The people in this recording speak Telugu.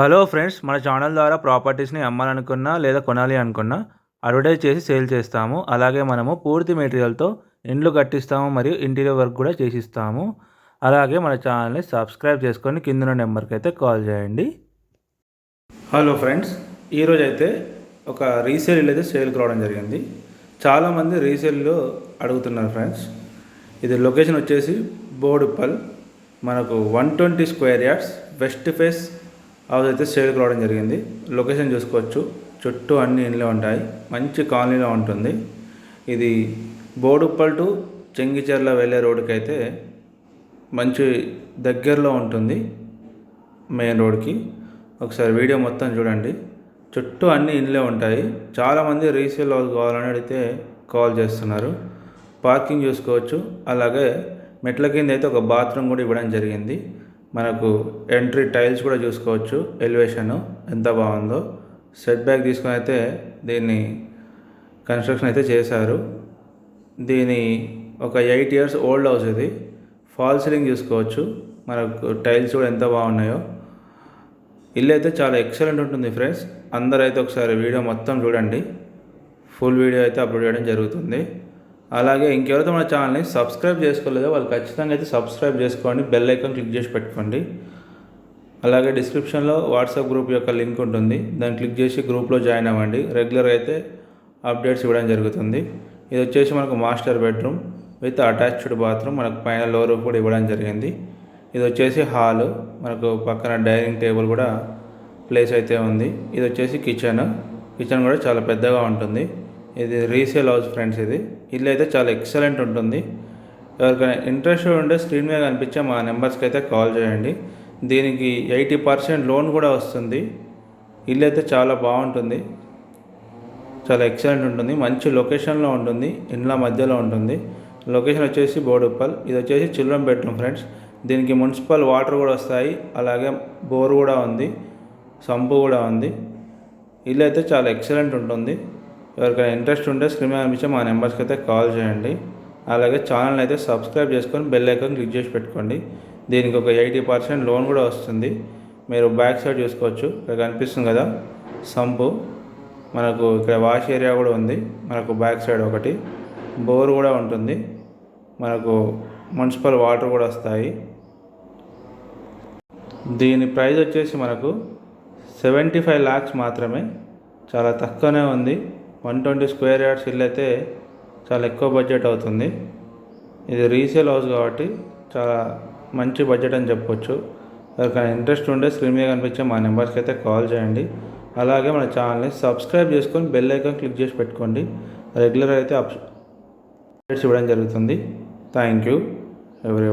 హలో ఫ్రెండ్స్, మన ఛానల్ ద్వారా ప్రాపర్టీస్ని అమ్మాలనుకున్నా లేదా కొనాలి అనుకున్నా అడ్వర్టైజ్ చేసి సేల్ చేస్తాము. అలాగే మనము పూర్తి మెటీరియల్తో ఇండ్లు కట్టిస్తాము మరియు ఇంటీరియర్ వర్క్ కూడా చేసిస్తాము. అలాగే మన ఛానల్ని సబ్స్క్రైబ్ చేసుకొని కింద నెంబర్కి అయితే కాల్ చేయండి. హలో ఫ్రెండ్స్, ఈరోజు అయితే ఒక రీసేల్ ఇల్లు అయితే సేల్కి రావడం జరిగింది. చాలామంది రీసేల్లో అడుగుతున్నారు ఫ్రెండ్స్. ఇది లొకేషన్ వచ్చేసి బోడుప్పల్, మనకు 120 square yards west face house అయితే సేల్కి రావడం జరిగింది. లొకేషన్ చూసుకోవచ్చు, చుట్టూ అన్ని ఇండ్లు ఉంటాయి, మంచి కాలనీలో ఉంటుంది. ఇది బోడుప్పల్ టు చెంగిచెర్ల వెళ్ళే రోడ్డుకి అయితే మంచి దగ్గరలో ఉంటుంది, మెయిన్ రోడ్కి. ఒకసారి వీడియో మొత్తం చూడండి, చుట్టూ అన్ని ఇండ్లే ఉంటాయి. చాలామంది రీసేల్ హౌస్ కావాలని అడిగితే కాల్ చేస్తున్నారు. పార్కింగ్ చూసుకోవచ్చు, అలాగే మెట్ల కింద అయితే ఒక బాత్రూమ్ కూడా ఇవ్వడం జరిగింది. మనకు ఎంట్రీ టైల్స్ కూడా చూసుకోవచ్చు, ఎలివేషన్ ఎంత బాగుందో. సెట్ బ్యాక్ తీసుకొని అయితే దీన్ని కన్స్ట్రక్షన్ అయితే చేశారు. దీని ఒక 8 years ఓల్డ్ హౌస్ ఇది. ఫాల్ సీలింగ్ చూసుకోవచ్చు, మనకు టైల్స్ కూడా ఎంత బాగున్నాయో. ఇల్లు అయితే చాలా ఎక్సలెంట్ ఉంటుంది ఫ్రెండ్స్. అందరూ అయితే ఒకసారి వీడియో మొత్తం చూడండి, ఫుల్ వీడియో అయితే అప్లోడ్ చేయడం జరుగుతుంది. అలాగే ఇంకెవరైతే మన ఛానల్ని సబ్స్క్రైబ్ చేసుకోలేదో వాళ్ళు ఖచ్చితంగా అయితే సబ్స్క్రైబ్ చేసుకోండి, బెల్ ఐకాన్ క్లిక్ చేసి పెట్టుకోండి. అలాగే డిస్క్రిప్షన్లో వాట్సాప్ గ్రూప్ యొక్క లింక్ ఉంటుంది, దాన్ని క్లిక్ చేసి గ్రూప్లో జాయిన్ అవ్వండి. రెగ్యులర్గా అయితే అప్డేట్స్ ఇవ్వడం జరుగుతుంది. ఇది వచ్చేసి మనకు master bedroom with attached bathroom, మనకు పైన లో రూఫ్ కూడా ఇవ్వడం జరిగింది. ఇది వచ్చేసి హాలు, మనకు పక్కన డైనింగ్ టేబుల్ కూడా ప్లేస్ అయితే ఉంది. ఇది వచ్చేసి కిచెన్ కూడా చాలా పెద్దగా ఉంటుంది. ఇది రీసేల్ హౌస్ ఫ్రెండ్స్. ఇది ఇల్లు అయితే చాలా ఎక్సలెంట్ ఉంటుంది. ఎవరికైనా ఇంట్రెస్ట్ ఉంటే స్క్రీన్ మీద కనిపించే మా నెంబర్స్కి అయితే కాల్ చేయండి. దీనికి 80% లోన్ కూడా వస్తుంది. ఇల్లు అయితే చాలా బాగుంటుంది, చాలా ఎక్సలెంట్ ఉంటుంది, మంచి లొకేషన్లో ఉంటుంది, ఇండ్ల మధ్యలో ఉంటుంది. లొకేషన్ వచ్చేసి బోడుప్పల్. ఇది వచ్చేసి చిల్డ్రన్ బెడ్రూమ్ ఫ్రెండ్స్. దీనికి మున్సిపల్ వాటర్ కూడా వస్తాయి, అలాగే బోర్ కూడా ఉంది, సంపు కూడా ఉంది. ఇల్లు అయితే చాలా ఎక్సలెంట్ ఉంటుంది. ఎవరికైనా ఇంట్రెస్ట్ ఉంటే స్క్రీన్ మీద కనిపించే మా నెంబర్స్కి అయితే కాల్ చేయండి. అలాగే ఛానల్ని అయితే సబ్స్క్రైబ్ చేసుకొని బెల్ ఐకాన్ క్లిక్ చేసి పెట్టుకోండి. దీనికి ఒక 80% లోన్ కూడా వస్తుంది. మీరు బ్యాక్ సైడ్ చూసుకోవచ్చు, ఇక్కడ కనిపిస్తుంది కదా సంపు, మనకు ఇక్కడ వాష్ ఏరియా కూడా ఉంది. మనకు బ్యాక్ సైడ్ ఒకటి బోర్ కూడా ఉంటుంది, మనకు మున్సిపల్ వాటర్ కూడా వస్తాయి. దీని ప్రైస్ వచ్చేసి మనకు 75 lakhs మాత్రమే, చాలా తక్కువనే ఉంది. 120 స్క్వేర్ యార్డ్స్ ఇల్లు అయితే చాలా ఎక్కువ బడ్జెట్ అవుతుంది. ఇది రీసేల్ హౌస్ కాబట్టి చాలా మంచి బడ్జెట్ అని చెప్పొచ్చు. ఎవరికైనా ఇంట్రెస్ట్ ఉంటే స్క్రీన్ మీద కనిపించే మా నెంబర్స్కి అయితే కాల్ చేయండి. అలాగే మన ఛానల్ని సబ్స్క్రైబ్ చేసుకొని బెల్ ఐకాన్ క్లిక్ చేసి పెట్టుకోండి. రెగ్యులర్ అయితే అప్డేట్స్ ఇవ్వడం జరుగుతుంది. థ్యాంక్ యూ ఎవరి